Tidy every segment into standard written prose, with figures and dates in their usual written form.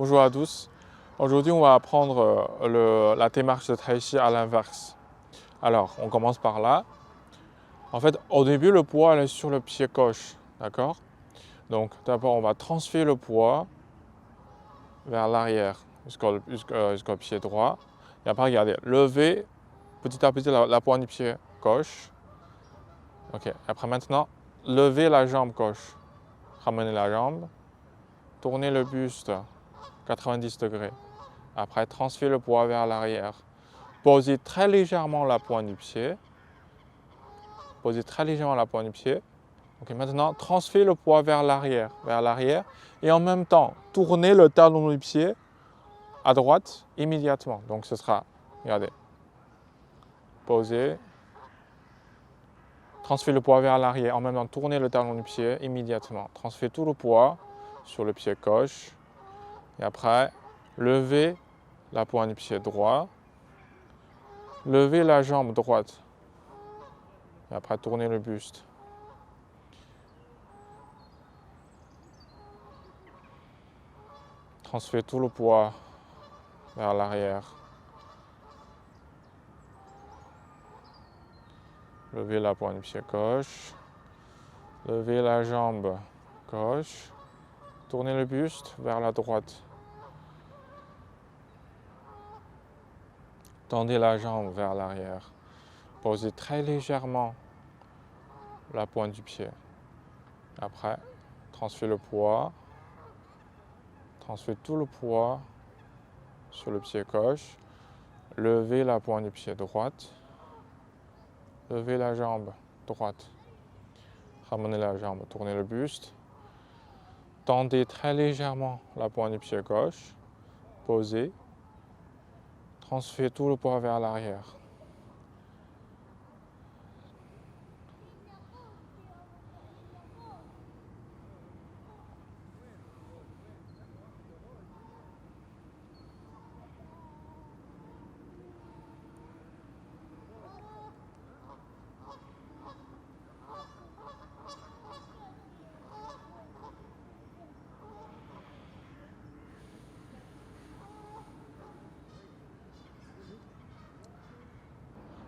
Bonjour à tous. Aujourd'hui, on va apprendre la démarche de Tai Chi à l'inverse. Alors, on commence par là. En fait, au début, le poids est sur le pied gauche. D'accord? Donc, d'abord, on va transférer le poids vers l'arrière jusqu'au pied droit. Et après, regardez, lever petit à petit la pointe du pied gauche. Ok. Après, maintenant, lever la jambe gauche. Ramener la jambe. Tourner le buste 90 degrés. Après, transférer le poids vers l'arrière. Posez très légèrement la pointe du pied. Posez très légèrement la pointe du pied. Ok, maintenant, transférez le poids vers l'arrière. Et en même temps, tournez le talon du pied à droite immédiatement. Donc, ce sera, regardez, posez, transférez le poids vers l'arrière. En même temps, tournez le talon du pied immédiatement. Transférez tout le poids sur le pied gauche. Et après, levez la pointe du pied droit. Levez la jambe droite. Et après, tournez le buste. Transférez tout le poids vers l'arrière. Levez la pointe du pied gauche. Levez la jambe gauche. Tournez le buste vers la droite. Tendez la jambe vers l'arrière. Posez très légèrement la pointe du pied. Après, transférez le poids. Transférez tout le poids sur le pied gauche. Levez la pointe du pied droite. Levez la jambe droite. Ramenez la jambe, tournez le buste. Tendez très légèrement la pointe du pied gauche. Posez. Transférez tout le poids vers l'arrière.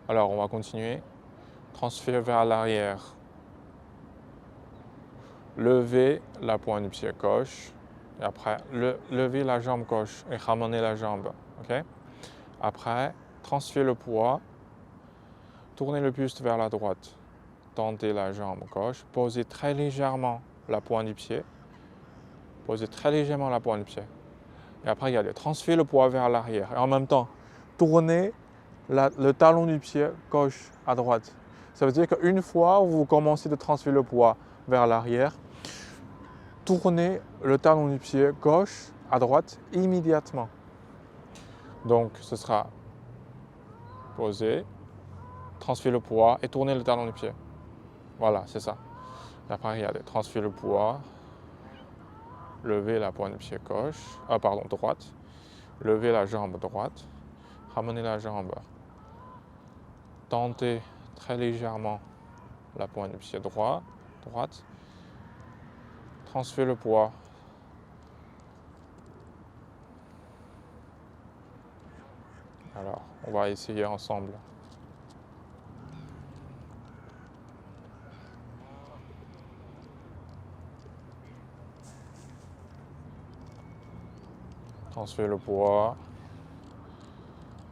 Alors, on va continuer. Transfert vers l'arrière. Levez la pointe du pied gauche. Et après, levez la jambe gauche et ramenez la jambe. Okay? Après, transférez le poids. Tournez le buste vers la droite. Tendez la jambe gauche. Posez très légèrement la pointe du pied. Posez très légèrement la pointe du pied. Et après, regardez, transférez le poids vers l'arrière. Et en même temps, tournez le talon du pied gauche à droite. Ça veut dire qu'une fois où vous commencez de transférer le poids vers l'arrière, tournez le talon du pied gauche à droite immédiatement. Donc, ce sera posé, transférer le poids et tourner le talon du pied. Voilà, c'est ça. Et après, regardez, transférer le poids, lever la pointe du pied gauche, droite, lever la jambe droite, ramener la jambe, tendez très légèrement la pointe du pied droite, transférer le poids. Alors, on va essayer ensemble. Transférer le poids.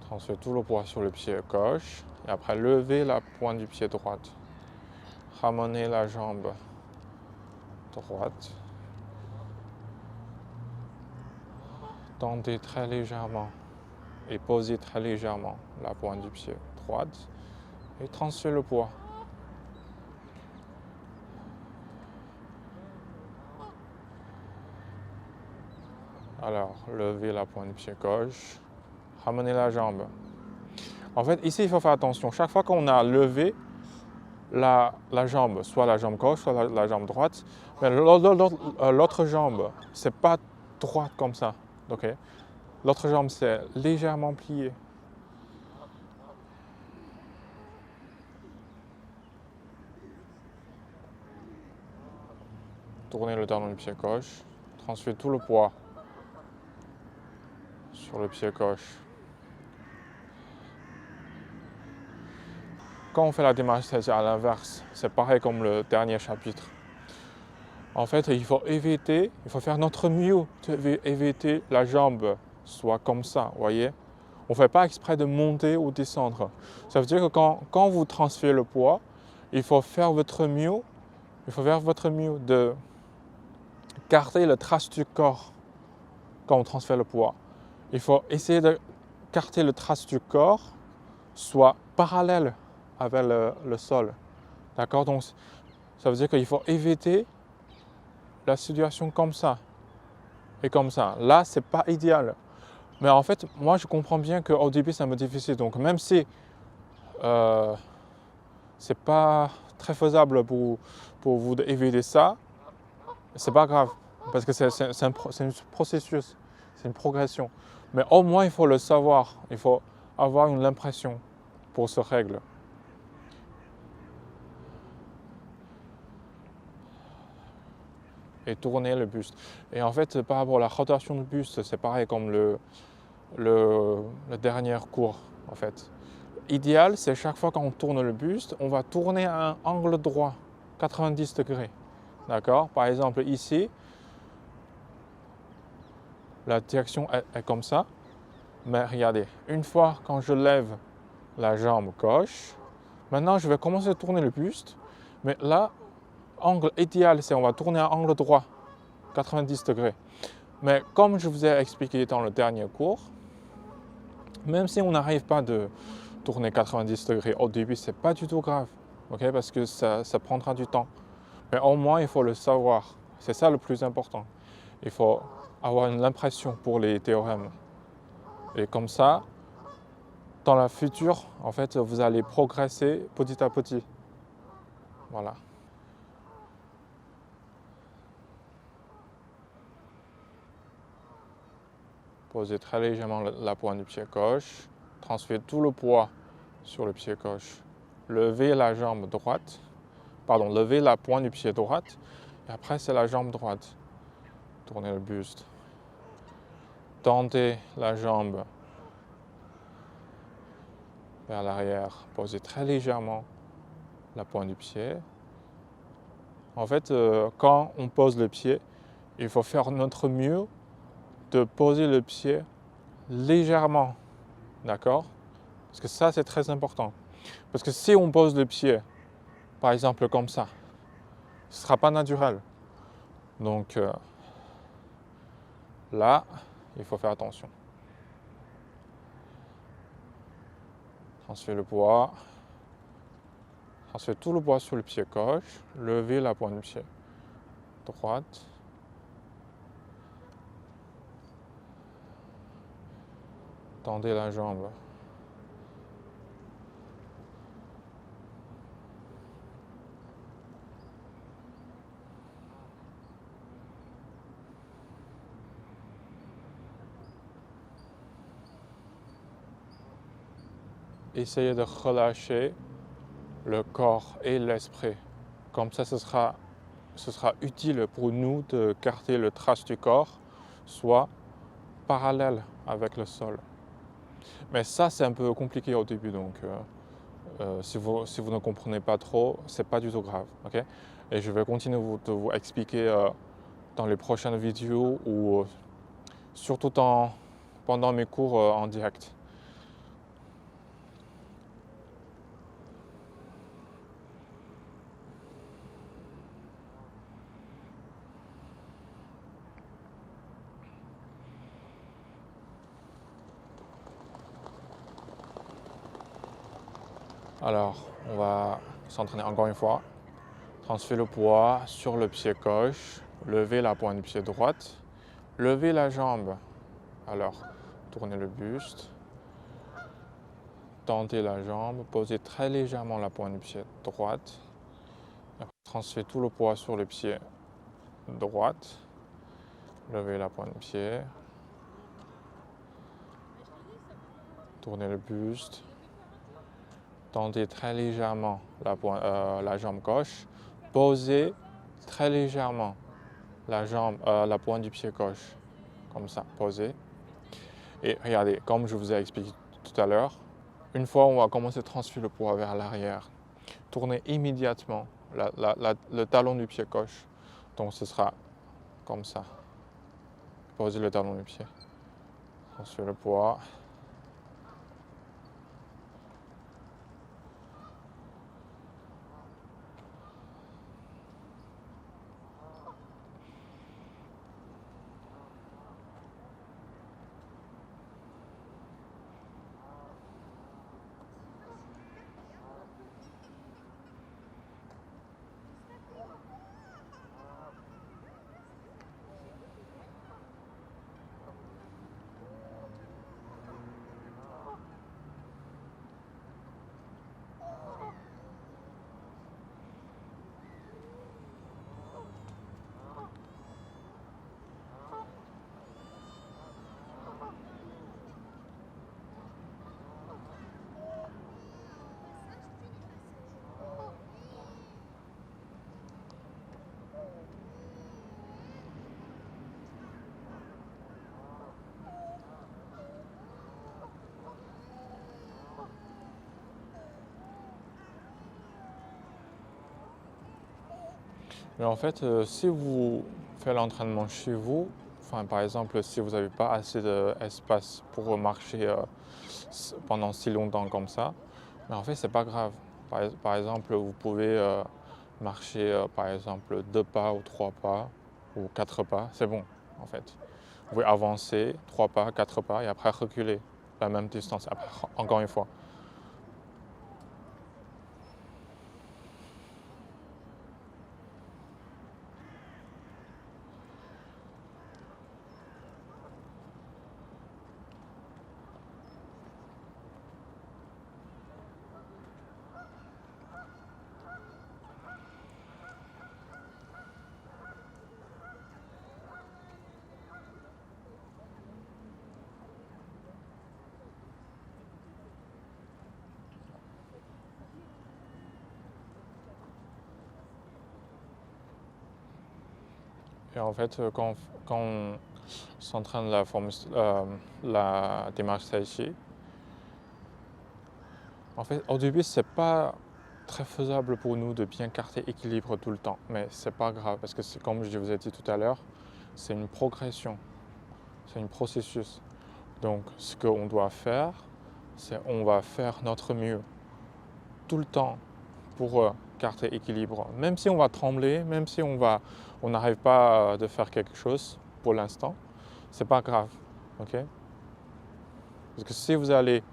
Transférer tout le poids sur le pied gauche. Et après, lever la pointe du pied droite. Ramener la jambe droite. Tendez très légèrement et posez très légèrement la pointe du pied droite. Et transférez le poids. Alors, levez la pointe du pied gauche. Ramenez la jambe. En fait, ici, il faut faire attention. Chaque fois qu'on a levé la jambe, soit la jambe gauche, soit la jambe droite, mais l'autre jambe, c'est pas droite comme ça. Okay? L'autre jambe, c'est légèrement plié. Tournez le talon du pied gauche. Transférez tout le poids sur le pied gauche. Quand on fait la démarche, c'est à l'inverse. C'est pareil comme le dernier chapitre. En fait, il faut éviter, il faut faire notre mieux éviter la jambe soit comme ça, voyez. On ne fait pas exprès de monter ou descendre. Ça veut dire que quand vous transférez le poids, il faut faire votre mieux, de garder la trace du corps quand on transfère le poids. Il faut essayer de garder la trace du corps soit parallèle avec le sol. D'accord? Donc, ça veut dire qu'il faut éviter la situation comme ça et comme ça. Là, c'est pas idéal. Mais en fait, moi, je comprends bien qu'au début, ça me difficile. Donc, même si c'est pas très faisable pour vous d'éviter ça, c'est pas grave. Parce que c'est un processus, c'est une progression. Mais au moins, il faut le savoir. Il faut avoir une impression pour ce règle. Et tourner le buste. Et en fait, par rapport à la rotation du buste, c'est pareil comme le dernier cours, en fait. Idéal, c'est chaque fois qu'on tourne le buste, on va tourner à un angle droit, 90 degrés. D'accord? Par exemple, ici, la direction est comme ça. Mais regardez, une fois quand je lève la jambe gauche, maintenant je vais commencer à tourner le buste. Mais là, angle idéal, c'est on va tourner à angle droit, 90 degrés. Mais comme je vous ai expliqué dans le dernier cours, même si on n'arrive pas de tourner 90 degrés au début, c'est pas du tout grave, ok? Parce que ça prendra du temps. Mais au moins, il faut le savoir. C'est ça le plus important. Il faut avoir une impression pour les théorèmes. Et comme ça, dans la future, en fait, vous allez progresser petit à petit. Voilà. Posez très légèrement la pointe du pied gauche. Transférez tout le poids sur le pied gauche. Levez la jambe droite. Pardon, levez la pointe du pied droite. Et après, c'est la jambe droite. Tournez le buste. Tendez la jambe vers l'arrière. Posez très légèrement la pointe du pied. En fait, quand on pose le pied, il faut faire notre mieux de poser le pied légèrement. D'accord? Parce que ça, c'est très important. Parce que si on pose le pied, par exemple comme ça, ce ne sera pas naturel. Donc là, il faut faire attention. Transférez le poids. Transférez tout le poids sur le pied gauche. Levez la pointe du pied droite. Tendez la jambe. Essayez de relâcher le corps et l'esprit. Comme ça, ce sera utile pour nous de garder le trace du corps soit parallèle avec le sol. Mais ça, c'est un peu compliqué au début, donc si vous ne comprenez pas trop, c'est pas du tout grave, ok? Et je vais continuer de vous expliquer dans les prochaines vidéos ou surtout pendant mes cours en direct. Alors, on va s'entraîner encore une fois. Transférez le poids sur le pied gauche, levez la pointe du pied droite, levez la jambe. Alors, tournez le buste, tendez la jambe, posez très légèrement la pointe du pied droite. Transférez tout le poids sur le pied droite, levez la pointe du pied, tournez le buste, tendez très légèrement la jambe gauche, posez très légèrement la pointe du pied gauche, comme ça, posez. Et regardez, comme je vous ai expliqué tout à l'heure, une fois on va commencer à transférer le poids vers l'arrière, tournez immédiatement le talon du pied gauche. Donc ce sera comme ça. Posez le talon du pied. Transférer le poids. Mais en fait, si vous faites l'entraînement chez vous, enfin, par exemple, si vous n'avez pas assez d'espace pour marcher pendant si longtemps comme ça, mais en fait, c'est pas grave. Par exemple, vous pouvez marcher, par exemple, 2 pas ou 3 pas ou 4 pas, c'est bon, en fait. Vous pouvez avancer 3 pas, 4 pas et après reculer la même distance, après, encore une fois. Et en fait, quand on s'entraîne la démarche Tai Chi, en fait, au début, c'est pas très faisable pour nous de bien garder équilibre tout le temps, mais c'est pas grave parce que c'est comme je vous ai dit tout à l'heure, c'est une progression, c'est un processus. Donc, ce qu'on doit faire, c'est on va faire notre mieux tout le temps pour garder équilibre. Même si on va trembler, même si on n'arrive pas à faire quelque chose pour l'instant, c'est pas grave, ok? Parce que si vous allez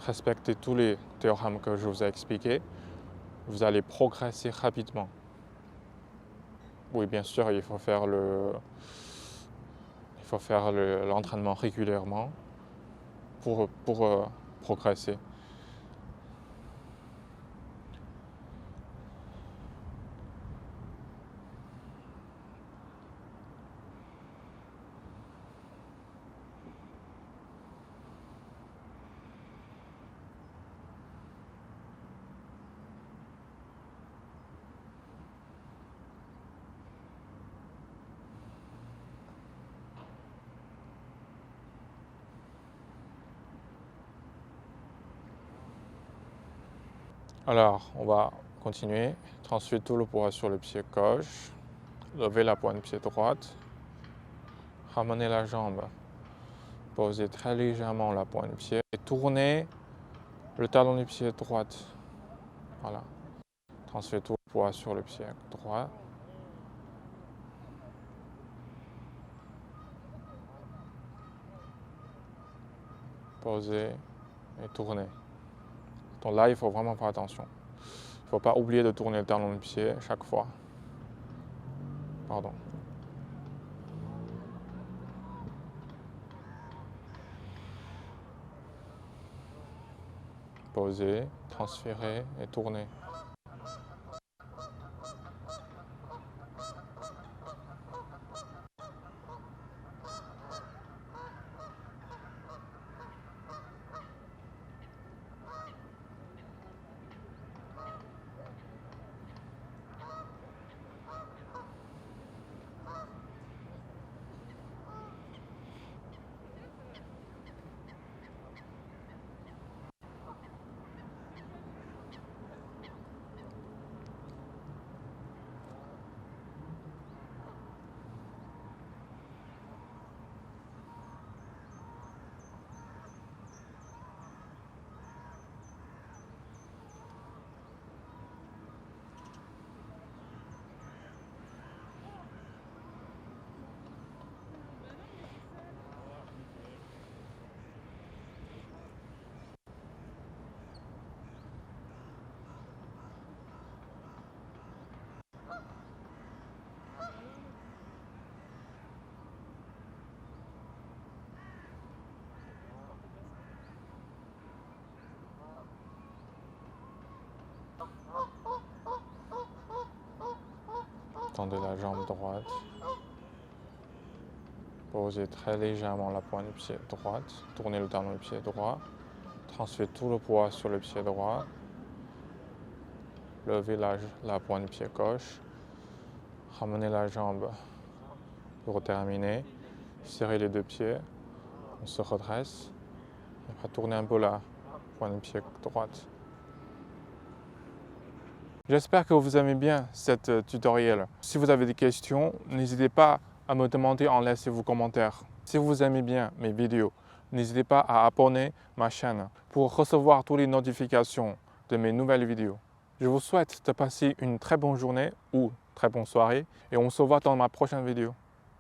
respecter tous les théorèmes que je vous ai expliqués, vous allez progresser rapidement. Oui, bien sûr, il faut faire l'entraînement régulièrement pour progresser. Alors, on va continuer. Transférer tout le poids sur le pied gauche. Lever la pointe pied droite. Ramener la jambe. Poser très légèrement la pointe de pied. Et tourner le talon du pied droit. Voilà. Transférer tout le poids sur le pied droit. Poser et tourner. Donc là, il faut vraiment faire attention. Il ne faut pas oublier de tourner le talon du pied chaque fois. Pardon. Poser, transférer et tourner. Descendez la jambe droite. Posez très légèrement la pointe du pied droite. Tournez le talon du pied droit. Transférez tout le poids sur le pied droit. Levez la pointe du pied gauche. Ramenez la jambe pour terminer. Serrez les deux pieds. On se redresse. Après, tournez un peu la pointe du pied droite. J'espère que vous aimez bien cette tutoriel. Si vous avez des questions, n'hésitez pas à me demander en laissant vos commentaires. Si vous aimez bien mes vidéos, n'hésitez pas à abonner ma chaîne pour recevoir toutes les notifications de mes nouvelles vidéos. Je vous souhaite de passer une très bonne journée ou très bonne soirée et on se voit dans ma prochaine vidéo.